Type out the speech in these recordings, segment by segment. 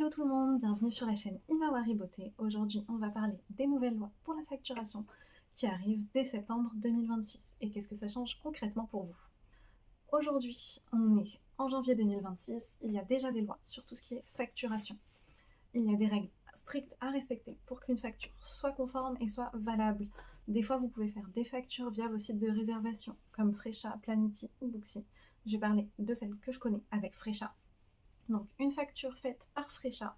Hello tout le monde, bienvenue sur la chaîne Himawari Beauté. Aujourd'hui, on va parler des nouvelles lois pour la facturation qui arrivent dès septembre 2026 et qu'est-ce que ça change concrètement pour vous. Aujourd'hui, on est en janvier 2026, il y a déjà des lois sur tout ce qui est facturation. Il y a des règles strictes à respecter pour qu'une facture soit conforme et soit valable. Des fois, vous pouvez faire des factures via vos sites de réservation comme Frecha, Planity ou Booksy. Je vais parler de celle que je connais avec Frecha. Donc, une facture faite par Frecha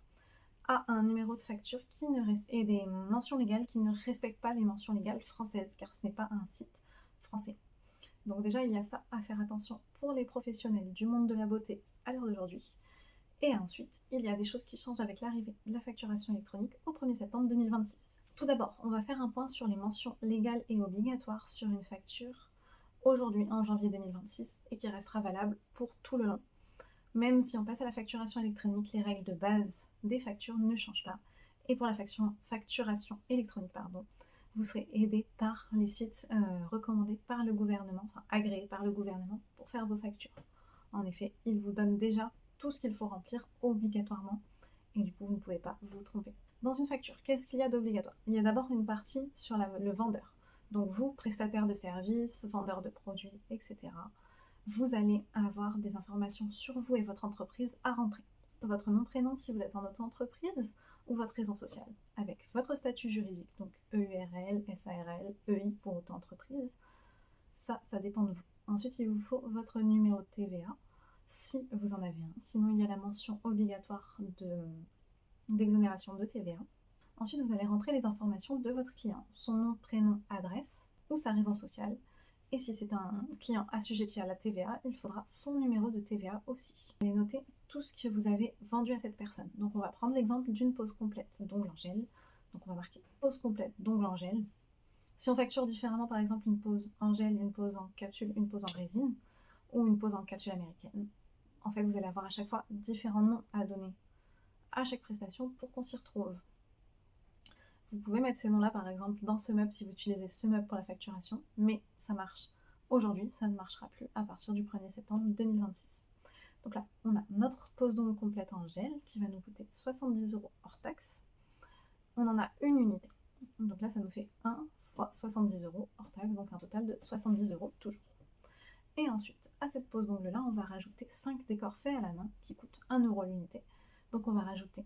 a un numéro de facture et des mentions légales qui ne respectent pas les mentions légales françaises, car ce n'est pas un site français. Donc déjà, il y a ça à faire attention pour les professionnels du monde de la beauté à l'heure d'aujourd'hui. Et ensuite, il y a des choses qui changent avec l'arrivée de la facturation électronique au 1er septembre 2026. Tout d'abord, on va faire un point sur les mentions légales et obligatoires sur une facture aujourd'hui en janvier 2026 et qui restera valable pour tout le long. Même si on passe à la facturation électronique, les règles de base des factures ne changent pas. Et pour la facturation électronique, vous serez aidé par les sites recommandés par le gouvernement, enfin agréés par le gouvernement pour faire vos factures. En effet, ils vous donnent déjà tout ce qu'il faut remplir obligatoirement et du coup, vous ne pouvez pas vous tromper. Dans une facture, qu'est-ce qu'il y a d'obligatoire? Il y a d'abord une partie sur le vendeur. Donc vous, prestataire de services, vendeur de produits, etc., vous allez avoir des informations sur vous et votre entreprise à rentrer. Votre nom, prénom si vous êtes en auto-entreprise ou votre raison sociale, avec votre statut juridique, donc EURL, SARL, EI pour auto-entreprise. Ça dépend de vous. Ensuite, il vous faut votre numéro de TVA, si vous en avez un. Sinon, il y a la mention obligatoire d'exonération de TVA. Ensuite, vous allez rentrer les informations de votre client, son nom, prénom, adresse ou sa raison sociale. Et si c'est un client assujetti à la TVA, il faudra son numéro de TVA aussi. Vous allez noter tout ce que vous avez vendu à cette personne. Donc on va prendre l'exemple d'une pose complète d'ongles en gel. Donc on va marquer pose complète d'ongles en gel. Si on facture différemment, par exemple une pose en gel, une pose en capsule, une pose en résine ou une pose en capsule américaine, en fait vous allez avoir à chaque fois différents noms à donner à chaque prestation pour qu'on s'y retrouve. Vous pouvez mettre ces noms-là, par exemple, dans ce meuble si vous utilisez ce meuble pour la facturation, mais ça marche aujourd'hui, ça ne marchera plus à partir du 1er septembre 2026. Donc là, on a notre pose d'ongles complète en gel qui va nous coûter 70 € hors taxe. On en a une unité. Donc là, ça nous fait 1 fois 70 € hors taxe, donc un total de 70 € toujours. Et ensuite, à cette pose d'ongles-là, on va rajouter 5 décors faits à la main qui coûtent 1 € l'unité. Donc on va rajouter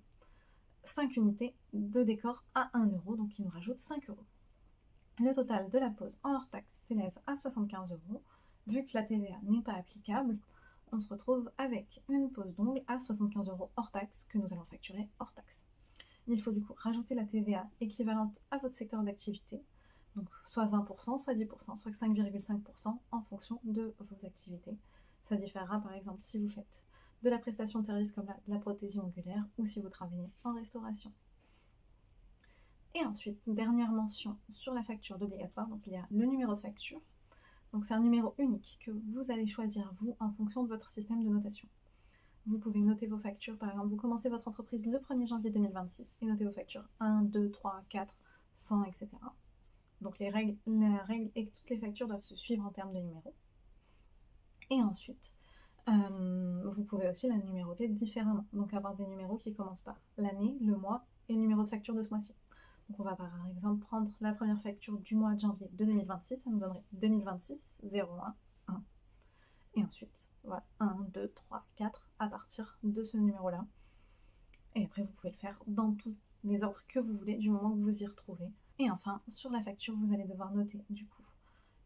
5 unités de décor à 1 €, donc il nous rajoute 5 €. Le total de la pose en hors taxe s'élève à 75 €. Vu que la TVA n'est pas applicable, on se retrouve avec une pose d'ongles à 75 € hors taxe que nous allons facturer hors taxe. Il faut du coup rajouter la TVA équivalente à votre secteur d'activité, donc soit 20%, soit 10%, soit 5,5% en fonction de vos activités. Ça différera par exemple si vous faites de la prestation de services comme de la prothésie ongulaire ou si vous travaillez en restauration. Et ensuite, dernière mention sur la facture d'obligatoire, donc il y a le numéro de facture. Donc c'est un numéro unique que vous allez choisir vous en fonction de votre système de notation. Vous pouvez noter vos factures, par exemple, vous commencez votre entreprise le 1er janvier 2026 et notez vos factures 1, 2, 3, 4, 100, etc. Donc la règle et toutes les factures doivent se suivre en termes de numéros. Et ensuite, vous pouvez aussi la numéroter différemment, donc avoir des numéros qui commencent par l'année, le mois et le numéro de facture de ce mois-ci. Donc on va par exemple prendre la première facture du mois de janvier de 2026, ça nous donnerait 2026 01 1. Et ensuite, voilà, 1, 2, 3, 4 à partir de ce numéro-là. Et après, vous pouvez le faire dans tous les ordres que vous voulez du moment que vous y retrouvez. Et enfin, sur la facture, vous allez devoir noter du coup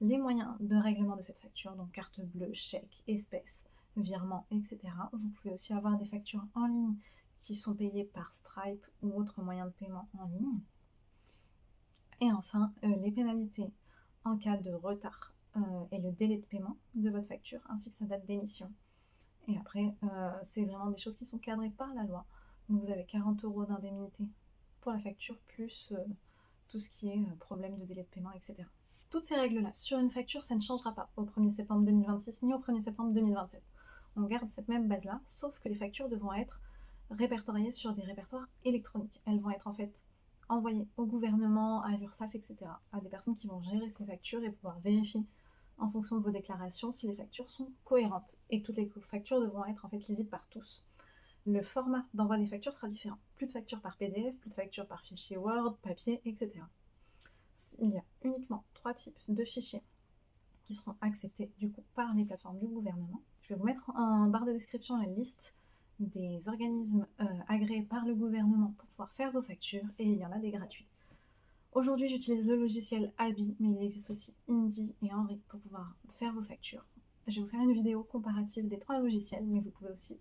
les moyens de règlement de cette facture, donc carte bleue, chèque, espèces, virement, etc. Vous pouvez aussi avoir des factures en ligne qui sont payées par Stripe ou autres moyens de paiement en ligne. Et enfin, les pénalités en cas de retard et le délai de paiement de votre facture, ainsi que sa date d'émission. Et après, c'est vraiment des choses qui sont cadrées par la loi. Donc vous avez 40 € d'indemnité pour la facture, plus tout ce qui est problème de délai de paiement, etc. Toutes ces règles-là, sur une facture, ça ne changera pas au 1er septembre 2026 ni au 1er septembre 2027. On garde cette même base-là, sauf que les factures devront être répertoriées sur des répertoires électroniques. Elles vont être en fait envoyées au gouvernement, à l'URSSAF, etc., à des personnes qui vont gérer ces factures et pouvoir vérifier en fonction de vos déclarations si les factures sont cohérentes. Et toutes les factures devront être en fait lisibles par tous. le format d'envoi des factures sera différent. Plus de factures par PDF, plus de factures par fichier Word, papier, etc. Il y a uniquement 3 types de fichiers qui seront acceptés du coup par les plateformes du gouvernement. Je vais vous mettre en barre de description la liste des organismes agréés par le gouvernement pour pouvoir faire vos factures, et il y en a des gratuits. Aujourd'hui, j'utilise le logiciel Abi, mais il existe aussi Indy et Henry pour pouvoir faire vos factures. Je vais vous faire une vidéo comparative des 3 logiciels, mais vous pouvez aussi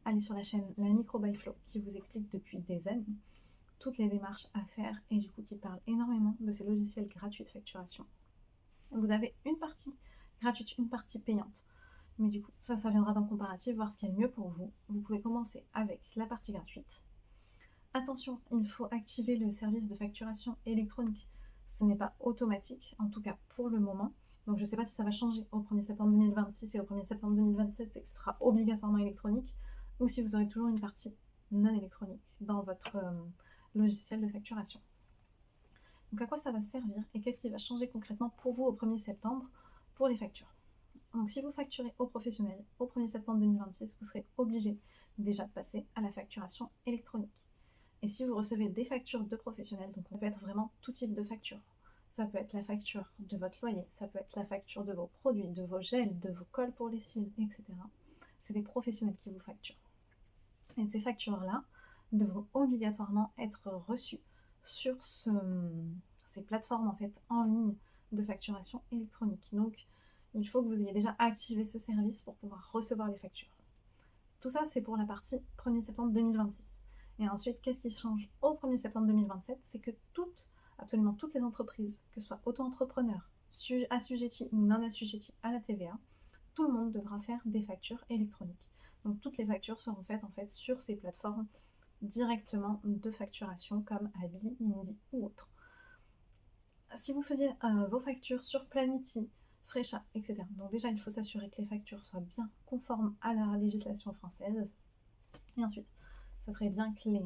aller sur la chaîne La Micro by Flo qui vous explique depuis des années toutes les démarches à faire et du coup qui parle énormément de ces logiciels gratuits de facturation. Vous avez une partie gratuite, une partie payante. Mais du coup, ça viendra dans le comparatif, voir ce qui est le mieux pour vous. Vous pouvez commencer avec la partie gratuite. Attention, il faut activer le service de facturation électronique. Ce n'est pas automatique, en tout cas pour le moment. Donc je ne sais pas si ça va changer au 1er septembre 2026 et au 1er septembre 2027 et que ce sera obligatoirement électronique, ou si vous aurez toujours une partie non électronique dans votre logiciel de facturation. Donc à quoi ça va servir et qu'est-ce qui va changer concrètement pour vous au 1er septembre pour les factures? Donc si vous facturez aux professionnels au 1er septembre 2026, vous serez obligé déjà de passer à la facturation électronique. Et si vous recevez des factures de professionnels, donc on peut être vraiment tout type de facture. Ça peut être la facture de votre loyer, ça peut être la facture de vos produits, de vos gels, de vos colles pour les cils, etc. C'est des professionnels qui vous facturent. Et ces factures-là devront obligatoirement être reçues sur ces plateformes en fait en ligne de facturation électronique. Donc il faut que vous ayez déjà activé ce service pour pouvoir recevoir les factures. Tout ça, c'est pour la partie 1er septembre 2026. Et ensuite, qu'est-ce qui change au 1er septembre 2027? C'est que absolument toutes les entreprises, que ce soit auto-entrepreneurs, assujettis ou non assujettis à la TVA, tout le monde devra faire des factures électroniques. Donc toutes les factures seront faites en fait sur ces plateformes directement de facturation comme Abi, Indy ou autres. Si vous faisiez vos factures sur Planity, Frécha, etc. Donc déjà, il faut s'assurer que les factures soient bien conformes à la législation française. Et ensuite, ça serait bien que les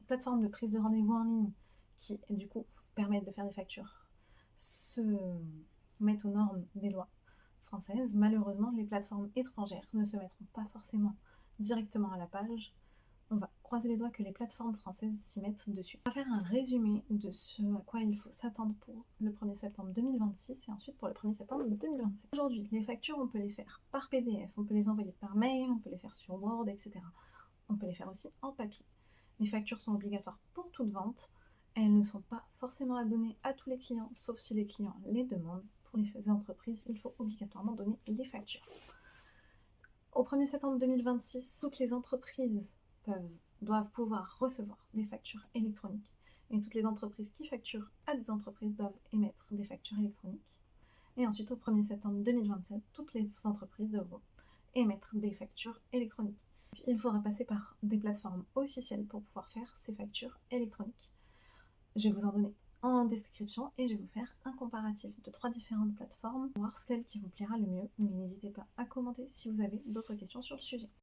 plateformes de prise de rendez-vous en ligne qui, du coup, permettent de faire des factures se mettent aux normes des lois françaises. Malheureusement, les plateformes étrangères ne se mettront pas forcément directement à la page. On va croiser les doigts que les plateformes françaises s'y mettent dessus. On va faire un résumé de ce à quoi il faut s'attendre pour le 1er septembre 2026 et ensuite pour le 1er septembre 2027. Aujourd'hui, les factures, on peut les faire par PDF, on peut les envoyer par mail, on peut les faire sur Word, etc. On peut les faire aussi en papier. Les factures sont obligatoires pour toute vente. Elles ne sont pas forcément à donner à tous les clients, sauf si les clients les demandent. Pour les entreprises, il faut obligatoirement donner les factures. Au 1er septembre 2026, toutes les entreprises doivent pouvoir recevoir des factures électroniques. Et toutes les entreprises qui facturent à des entreprises doivent émettre des factures électroniques. Et ensuite, au 1er septembre 2027, toutes les entreprises devront émettre des factures électroniques. Il faudra passer par des plateformes officielles pour pouvoir faire ces factures électroniques. Je vais vous en donner en description et je vais vous faire un comparatif de 3 différentes plateformes pour voir celle qui vous plaira le mieux. Mais n'hésitez pas à commenter si vous avez d'autres questions sur le sujet.